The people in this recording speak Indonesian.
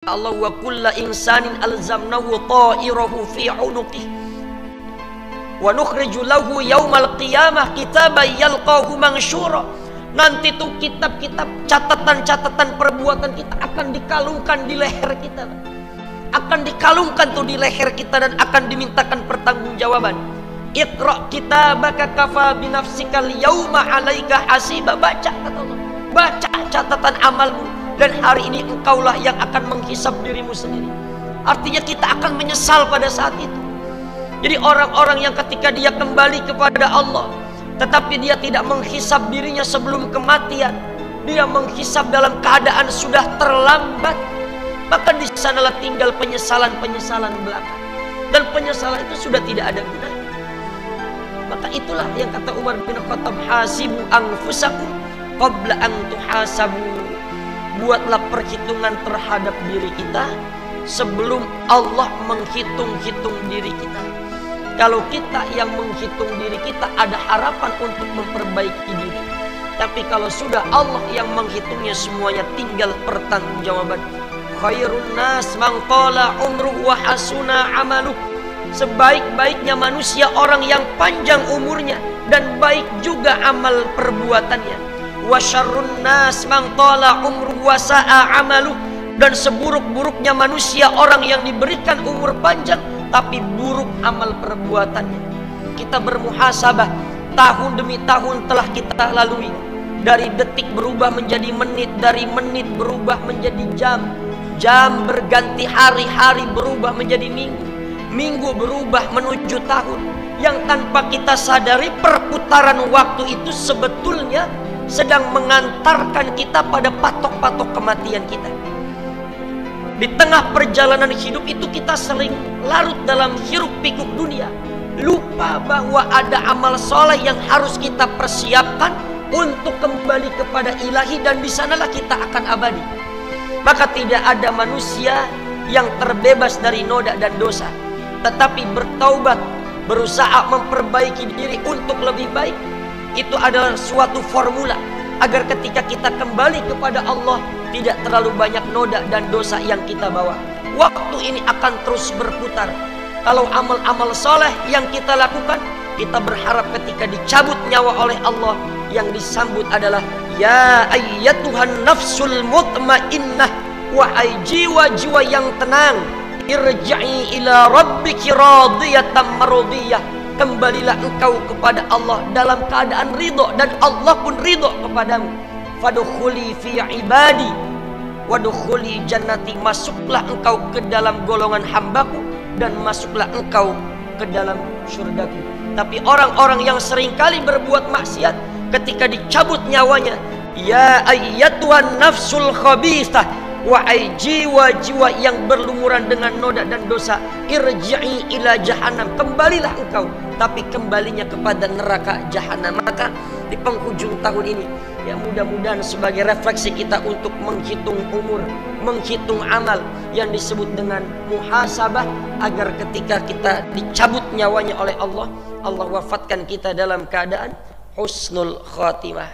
Allah wa kulla insanin alzamnahu ta'irahu fi 'unuqih wa nukhriju lahu yaumal qiyamah kitaban yalqahu mansyura. Nanti tuh kitab-kitab catatan-catatan perbuatan kita akan dikalungkan di leher kita, akan dikalungkan tuh di leher kita dan akan dimintakan pertanggungjawaban. Iqra kitabaka kafa binafsikal yauma 'alaika hasiba. Baca kata Allah, baca catatan amalmu dan hari ini engkaulah yang akan menghisab dirimu sendiri. Artinya kita akan menyesal pada saat itu. Jadi orang-orang yang ketika dia kembali kepada Allah tetapi dia tidak menghisab dirinya sebelum kematian, dia menghisab dalam keadaan sudah terlambat, maka di sanalah tinggal penyesalan-penyesalan belaka, dan penyesalan itu sudah tidak ada gunanya. Maka itulah yang kata Umar bin Khattab, hasibu anfusakum qabla an tuhasabu. Buatlah perhitungan terhadap diri kita sebelum Allah menghitung-hitung diri kita. Kalau kita yang menghitung diri kita, ada harapan untuk memperbaiki diri. Tapi kalau sudah Allah yang menghitungnya semuanya, tinggal pertanggungjawaban. Khairun nas man qala umruhu wa hasuna amaluh. Sebaik-baiknya manusia orang yang panjang umurnya dan baik juga amal perbuatannya. Wa syarrun nas man qala umruhu wa sa'a amaluh. Dan seburuk-buruknya manusia orang yang diberikan umur panjang tapi buruk amal perbuatannya. Kita bermuhasabah, tahun demi tahun telah kita lalui. Dari detik berubah menjadi menit, dari menit berubah menjadi jam, jam berganti hari, hari berubah menjadi minggu, minggu berubah menuju tahun. Yang tanpa kita sadari, perputaran waktu itu sebetulnya sedang mengantarkan kita pada patok-patok kematian kita. Di tengah perjalanan hidup itu kita sering larut dalam hiruk pikuk dunia, lupa bahwa ada amal soleh yang harus kita persiapkan untuk kembali kepada ilahi, dan di sanalah kita akan abadi. Maka tidak ada manusia yang terbebas dari noda dan dosa, tetapi bertaubat, berusaha memperbaiki diri untuk lebih baik. Itu adalah suatu formula agar ketika kita kembali kepada Allah tidak terlalu banyak noda dan dosa yang kita bawa. Waktu ini akan terus berputar. Kalau amal-amal soleh yang kita lakukan, kita berharap ketika dicabut nyawa oleh Allah, yang disambut adalah ya ayyatuhan nafsul mutmainnah, wahai jiwa-jiwa yang tenang, irji'i ila rabbiki radiyatan mardiyah. Kembalilah engkau kepada Allah dalam keadaan ridho, dan Allah pun ridho kepadamu. Fadkhuli fi ibadi wadkhuli jannati. Masuklah engkau ke dalam golongan hambaku dan masuklah engkau ke dalam surgaku. Tapi orang-orang yang seringkali berbuat maksiat, ketika dicabut nyawanya, ya ayyatuhan nafsul khabithah, wahai jiwa-jiwa yang berlumuran dengan noda dan dosa, irji'i ila jahannam. Kembalilah engkau, tapi kembalinya kepada neraka jahanam. Maka di penghujung tahun ini, ya mudah-mudahan sebagai refleksi kita untuk menghitung umur, menghitung amal yang disebut dengan muhasabah, agar ketika kita dicabut nyawanya oleh Allah, Allah wafatkan kita dalam keadaan husnul khatimah.